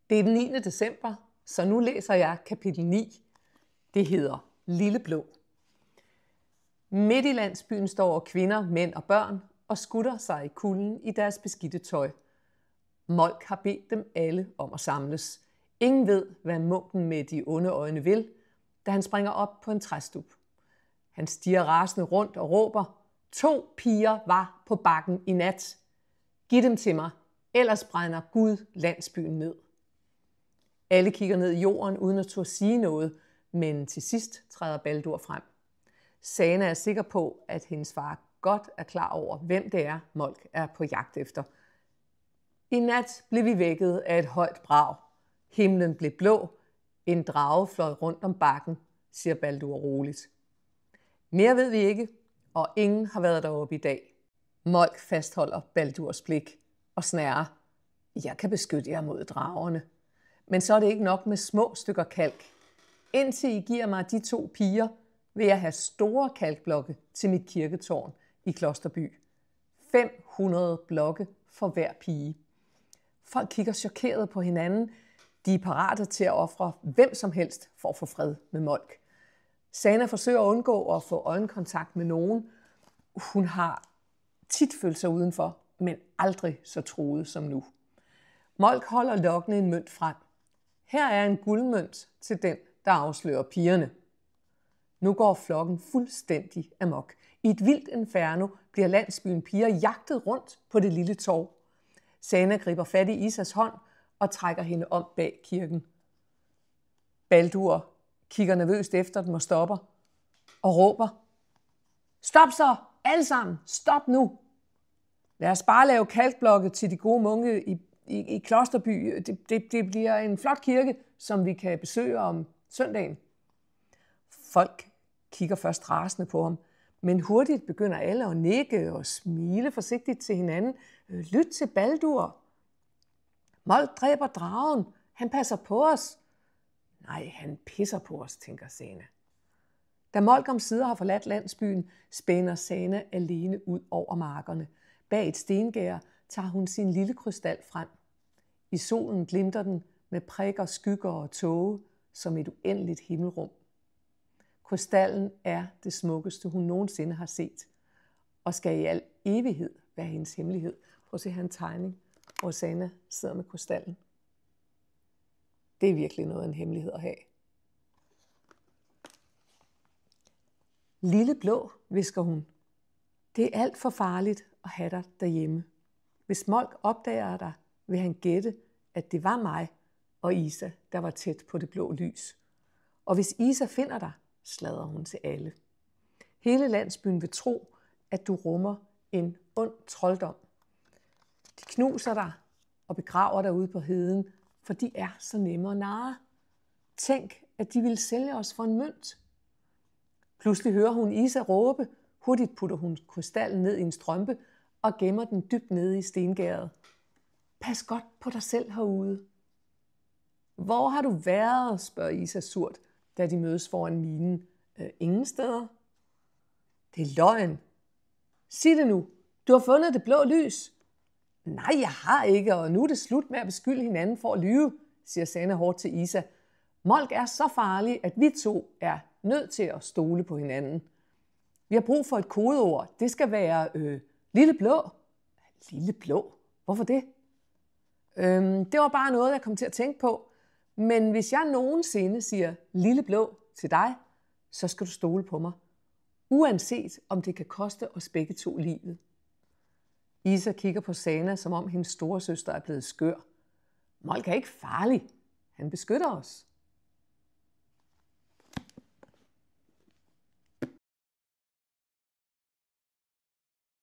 Det er den 9. december, så nu læser jeg kapitel 9. Det hedder Lille Blå. Midt i landsbyen står kvinder, mænd og børn og skutter sig i kulden i deres beskidte tøj. Molk har bedt dem alle om at samles. Ingen ved, hvad munken med de onde øjne vil, da han springer op på en træstup. Han stiger rasende rundt og råber: 2 piger var på bakken i nat. Giv dem til mig, ellers brænder Gud landsbyen ned. Alle kigger ned i jorden uden at turde sige noget, men til sidst træder Baldur frem. Sana er sikker på, at hendes far godt er klar over, hvem det er, Molk er på jagt efter. I nat blev vi vækket af et højt brag. Himlen blev blå. En drage fløj rundt om bakken, siger Baldur roligt. Mere ved vi ikke, og ingen har været deroppe i dag. Molk fastholder Baldurs blik og snærer: Jeg kan beskytte jer mod dragerne. Men så er det ikke nok med små stykker kalk. Indtil I giver mig de 2 piger, vil jeg have store kalkblokke til mit kirketårn i Klosterby. 500 blokke for hver pige. Folk kigger chokeret på hinanden. De er parate til at ofre hvem som helst for at få fred med Molk. Sana forsøger at undgå at få øjenkontakt med nogen. Hun har tit følt sig udenfor, men aldrig så truet som nu. Molk holder lokkende en mønt frem. Her er en guldmønt til den, der afslører pigerne. Nu går flokken fuldstændig amok. I et vildt inferno bliver landsbyen piger jagtet rundt på det lille torv. Sana griber fat i Isas hånd og trækker hende om bag kirken. Baldur kigger nervøst efter dem og stopper og råber: Stop så, alle sammen, stop nu. Lad os bare lave kalkblokke til de gode munke i Klosterby. Det bliver en flot kirke, som vi kan besøge om søndagen. Folk kigger først rasende på ham, men hurtigt begynder alle at nikke og smile forsigtigt til hinanden. Lyt til Baldur. Molk dræber dragen. Han passer på os. Nej, han pisser på os, tænker Sana. Da Molk omsider har forladt landsbyen, spænder Sana alene ud over markerne. Bag et stengær tager hun sin lille krystal frem. I solen glimter den med prikker, skygger og tåge som et uendeligt himmelrum. Krystallen er det smukkeste, hun nogensinde har set, og skal i al evighed være hendes hemmelighed. Prøv at se her en tegning, hvor Sana sidder med krystallen. Det er virkelig noget af en hemmelighed at have. Lille Blå, hvisker hun. Det er alt for farligt at have dig derhjemme. Hvis Molk opdager dig, vil han gætte, at det var mig og Isa, der var tæt på det blå lys. Og hvis Isa finder dig, sladrer hun til alle. Hele landsbyen vil tro, at du rummer en ond trolddom. De knuser dig og begraver dig ude på heden, for de er så nemme at narre. Tænk, at de ville sælge os for en mønt. Pludselig hører hun Isa råbe. Hurtigt putter hun krystallen ned i en strømpe og gemmer den dybt nede i stengærdet. Pas godt på dig selv herude. Hvor har du været, spørger Isa surt, da de mødes foran minen. Ingen steder. Det er løgn. Sig det nu. Du har fundet det blå lys. Nej, jeg har ikke, og nu er det slut med at beskylde hinanden for at lyve, siger Sana hårdt til Isa. Molk er så farlig, at vi 2 er nødt til at stole på hinanden. Vi har brug for et kodeord. Det skal være Lille Blå. Lille Blå? Hvorfor det? Det var bare noget, jeg kom til at tænke på. Men hvis jeg nogensinde siger Lille Blå til dig, så skal du stole på mig. Uanset om det kan koste os begge 2 livet. Isa kigger på Sana, som om hendes storesøster er blevet skør. Molk er ikke farlig. Han beskytter os.